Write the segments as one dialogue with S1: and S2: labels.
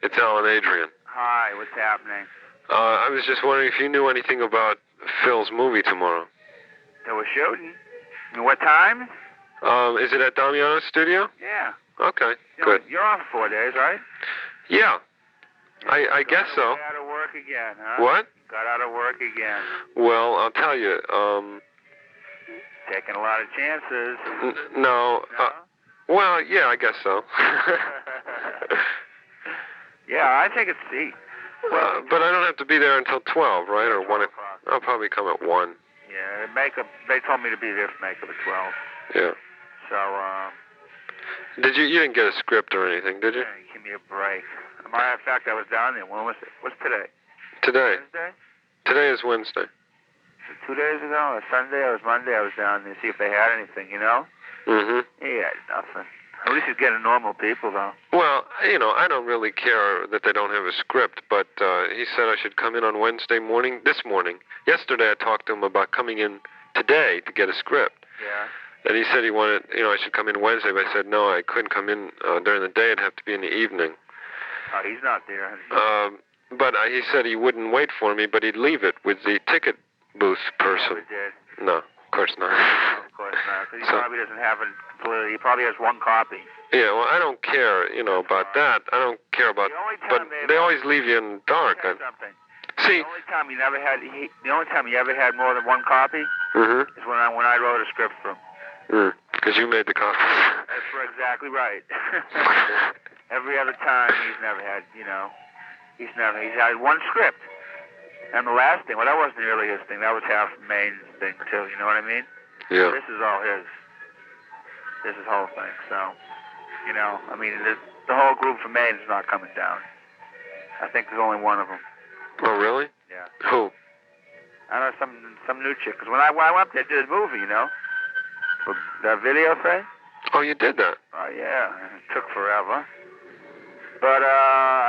S1: It's Alan Adrian.
S2: Hi, what's happening?
S1: I was just wondering if you knew anything about Phil's movie tomorrow.
S2: That we're shooting? And what time?
S1: Is it at Damiano's studio?
S2: Yeah.
S1: Okay, good.
S2: You're off 4 days, right?
S1: Yeah. I guess so.
S2: Got out of work again, huh?
S1: What?
S2: Got out of work again.
S1: Well, I'll tell you,
S2: Taking a lot of chances.
S1: No? Well, yeah, I guess so.
S2: Yeah, I think it's C.
S1: Well, but I don't have to be there until 12, right? Or 1 o'clock. I'll probably come at 1.
S2: Yeah, they told me to be there for makeup at 12.
S1: Yeah.
S2: So,
S1: You didn't get a script or anything, did you?
S2: Yeah, give me a break. As a matter of fact, I was down there. When was it? What's today?
S1: Today.
S2: Wednesday?
S1: Today is Wednesday.
S2: 2 days ago, or Sunday, or Monday, I was down there to see if they had anything, you know?
S1: Mm-hmm.
S2: He had nothing. At least he's getting normal people, though.
S1: Well, I don't really care that they don't have a script, but he said I should come in on Wednesday morning, this morning. Yesterday I talked to him about coming in today to get a script.
S2: Yeah.
S1: And he said he wanted, I should come in Wednesday, but I said no, I couldn't come in during the day. It'd have to be in the evening.
S2: Oh, he's not there.
S1: But he said he wouldn't wait for me, but he'd leave it with the ticket booth person.
S2: He did.
S1: No, of course not.
S2: No, of course not. Because he probably doesn't have it completely. He probably has one copy.
S1: Yeah, well, I don't care, about that. I don't care about. But they always leave you in the dark.
S2: Something.
S1: See.
S2: The only time he ever had more than one copy is when I wrote a script for him.
S1: Because you made the copy.
S2: That's exactly right. Every other time he's never had, he's had one script. And the last thing, well, that wasn't really his thing. That was half Maine's thing, too. You know what I mean?
S1: Yeah.
S2: This is all his. This is the whole thing. So, the whole group from Maine is not coming down. I think there's only one of them.
S1: Oh, really?
S2: Yeah.
S1: Who?
S2: I don't know, some new chick. Because when I went up there, I did a movie, for that video thing.
S1: Oh, you did that?
S2: Oh, yeah. It took forever. But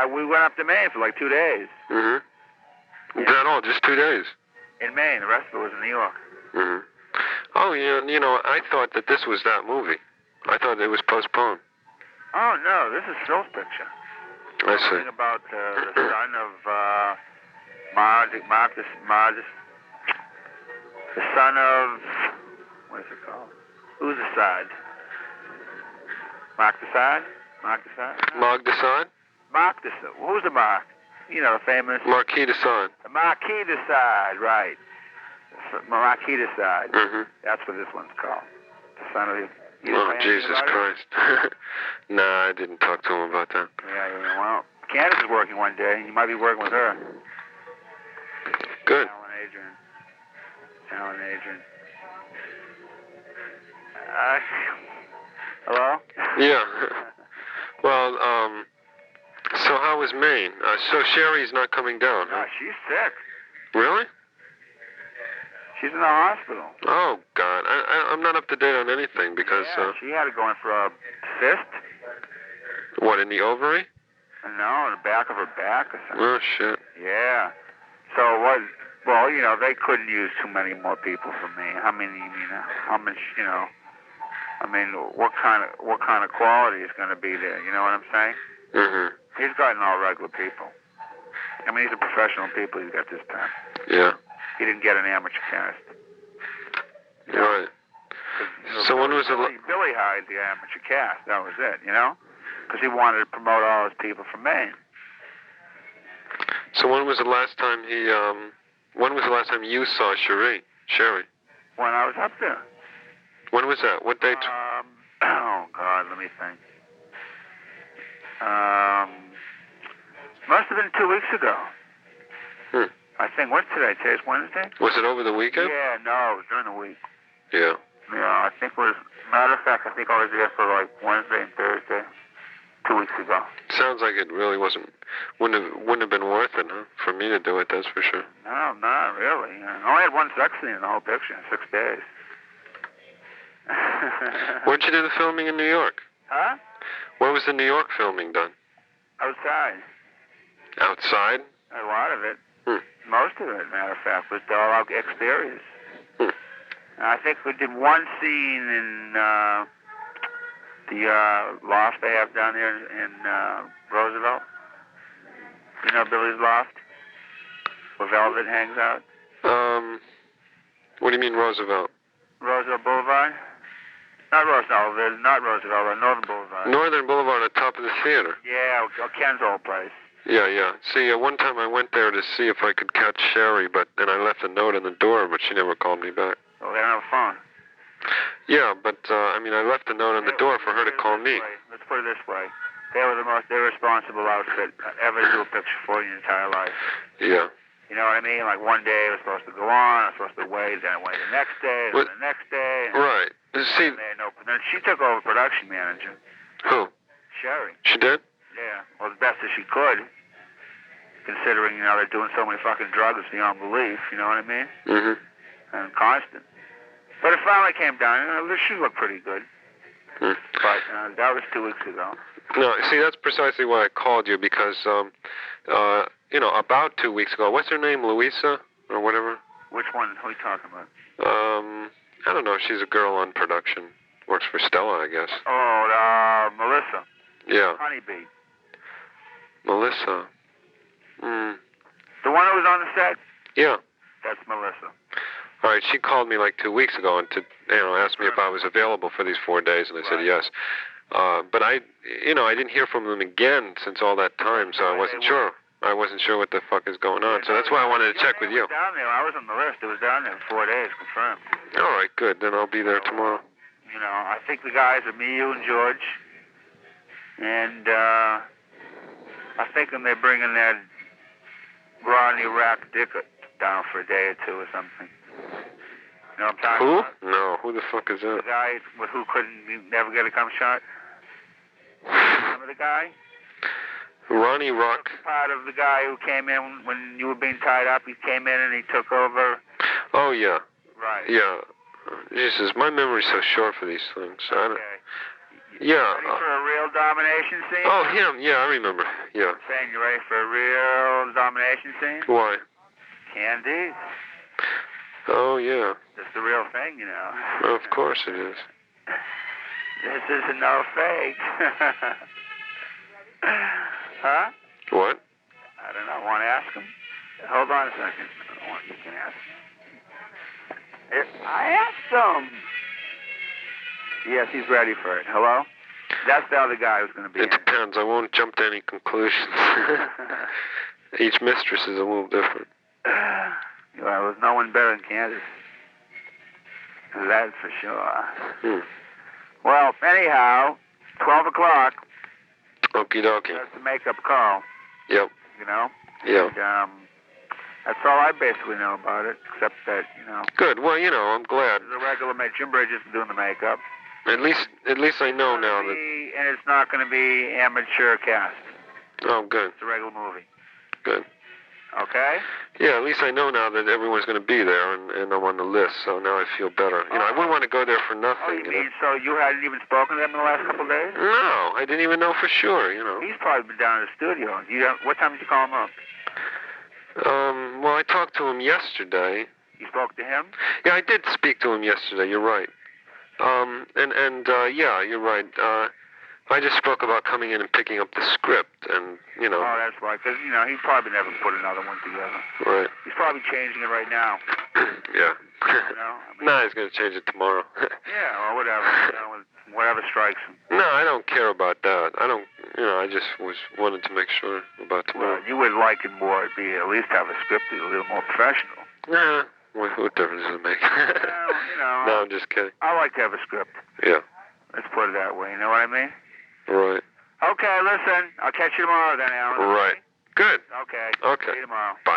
S2: we went up to Maine for like 2 days.
S1: Mm-hmm. Is that all? Just 2 days?
S2: In Maine. The rest of it was in New York.
S1: Mm-hmm. Oh, I thought that this was that movie. I thought it was postponed.
S2: Oh, no. This is Phil's picture.
S1: I see.
S2: Something about the son of the son of, what is it called? Who's the side? Mark Desad? Mark Desad?
S1: Mark Desad?
S2: Mark Desad. Who's the Mark? The famous...
S1: Marquis Desad.
S2: The Marquis Desad, right. Marquis Desad.
S1: Mm-hmm.
S2: That's what this one's called. The son of...
S1: Oh, Jesus Christ. Nah, I didn't talk to him about that.
S2: Yeah, well, Candice is working one day. You might be working with her.
S1: Good.
S2: Alan Adrian. Hello?
S1: Yeah. Well, so how was Maine? So Sherry's not coming down, huh?
S2: No, she's sick.
S1: Really?
S2: She's in the hospital.
S1: Oh, God. I'm not up to date on anything because...
S2: she had to go in for a cyst.
S1: What, in the ovary?
S2: No, in the back of her back or something.
S1: Oh, shit.
S2: Yeah. So they couldn't use too many more people for me. How many, how much, what kind of quality is going to be there? You know what I'm saying?
S1: Mm-hmm.
S2: He's gotten all regular people. He's a professional people he's got this time.
S1: Yeah.
S2: He didn't get an amateur cast.
S1: Right. So when was
S2: Billy hired the amateur cast. That was it, because he wanted to promote all his people from Maine.
S1: So when was the last time you saw Sherry?
S2: When I was up there.
S1: When was that? What date?
S2: Oh God, let me think. Must have been 2 weeks ago. I think, what's today? Today's Wednesday?
S1: Was it over the weekend?
S2: Yeah, no, it was during the week.
S1: Yeah.
S2: Yeah, I think it was, matter of fact, I think I was there for like Wednesday and Thursday, 2 weeks ago.
S1: Sounds like it really wouldn't have been worth it, huh? For me to do it, that's for sure.
S2: No, not really. I only had one sex scene in the whole picture in 6 days.
S1: Where'd you do the filming in New York?
S2: Huh?
S1: Where was the New York filming done?
S2: Outside.
S1: Outside?
S2: A lot of it. Most of it, matter of fact, was all out exteriors. I think we did one scene in the loft they have down there in Roosevelt. You know Billy's Loft? Where Velvet hangs out?
S1: What do you mean Roosevelt?
S2: Roosevelt Boulevard? Not Roosevelt, Northern Boulevard.
S1: Northern Boulevard on top of the theater.
S2: Yeah, Ken's old place.
S1: Yeah. See, one time I went there to see if I could catch Sherry, and I left a note on the door, but she never called me back.
S2: Oh, they don't have a phone.
S1: Yeah, but, I left a note on the door for her to call me.
S2: Let's put it this way. They were the most irresponsible outfit ever to do a picture for in your entire life.
S1: Yeah.
S2: You know what I mean? Like one day it was supposed to go on, it was supposed to wait, then it went the next day, then the next day.
S1: Right. See,
S2: then she took over production manager.
S1: Who?
S2: Sherry.
S1: She did?
S2: Yeah. Well, as best as she could, considering, they're doing so many fucking drugs beyond belief, you know what I mean?
S1: Mm-hmm.
S2: And constant. But it finally came down, she looked pretty good.
S1: Mm.
S2: But that was 2 weeks ago.
S1: No, see, that's precisely why I called you, because, about 2 weeks ago, what's her name, Louisa, or whatever?
S2: Which one? Who are you talking about?
S1: I don't know, she's a girl on production. Works for Stella, I guess.
S2: Oh, Melissa.
S1: Yeah.
S2: Honeybee.
S1: Melissa.
S2: The one who was on the set?
S1: Yeah.
S2: That's Melissa.
S1: All right, she called me like 2 weeks ago and asked me if I was available for these 4 days, and I said yes. But I didn't hear from them again since all that time, so I wasn't sure. I wasn't sure what the fuck is going on, so that's why I wanted to check with you.
S2: It was down there. I was on the list. It was down there in 4 days, confirmed.
S1: All right, good. Then I'll be there tomorrow.
S2: I think the guys are me, you, and George. And I think they're bringing that Rodney Rack Dick down for a day or two or something. You know what I'm talking about?
S1: No, who the fuck is that?
S2: The guy who never get a cum shot. Remember the guy?
S1: Ronnie Rock.
S2: Part of the guy who came in when you were being tied up. He came in and he took over.
S1: Oh, yeah.
S2: Right.
S1: Yeah. Jesus, my memory's so short for these things.
S2: Okay.
S1: Yeah.
S2: Ready for a real domination scene?
S1: Oh, him. Yeah, I remember. Yeah.
S2: I'm saying, you ready for a real domination scene?
S1: Why?
S2: Candice.
S1: Oh, yeah.
S2: It's the real thing,
S1: Well, of course it is.
S2: This is no fake. Huh?
S1: What?
S2: I don't know. Want to ask him? Hold on a second. You can ask him. I asked him. Yes, he's ready for it. Hello? That's the other guy who's going to be
S1: It depends. I won't jump to any conclusions. Each mistress is a little different.
S2: Well, there's no one better than Candice. That's for sure. Well, anyhow, 12 o'clock.
S1: Okie dokie.
S2: That's the makeup call.
S1: Yep. Yeah.
S2: And, that's all I basically know about it, except that,
S1: Good. Well, I'm glad.
S2: There's a regular Jim Bridges doing the makeup.
S1: At least I know now that.
S2: And it's not going to be amateur cast.
S1: Oh, good.
S2: It's a regular movie.
S1: Good.
S2: Okay?
S1: Yeah, at least I know now that everyone's going to be there, and I'm on the list, so now I feel better. I wouldn't want to go there for nothing.
S2: Oh, you mean so you hadn't even spoken to them in the last couple of days?
S1: No, I didn't even know for sure,
S2: He's probably been down in the studio. What time did you call him up?
S1: Well, I talked to him yesterday.
S2: You spoke to him?
S1: Yeah, I did speak to him yesterday, you're right. Yeah, you're right. I just spoke about coming in and picking up the script, and,
S2: Oh, that's right, because, he's probably never put another one together.
S1: Right.
S2: He's probably changing it right now.
S1: Yeah. No, he's going to change it tomorrow.
S2: Yeah, or whatever, whatever strikes him.
S1: No, I don't care about that. I just wanted to make sure about tomorrow.
S2: Well, you would like it more, at least have a script that's a little more professional.
S1: Yeah. What difference does it make?
S2: Well,
S1: No, I'm just kidding.
S2: I like to have a script.
S1: Yeah.
S2: Let's put it that way, you know what I mean?
S1: Right.
S2: Okay, listen, I'll catch you tomorrow then, Alan.
S1: Right. Good.
S2: Okay.
S1: Okay.
S2: See you tomorrow.
S1: Bye.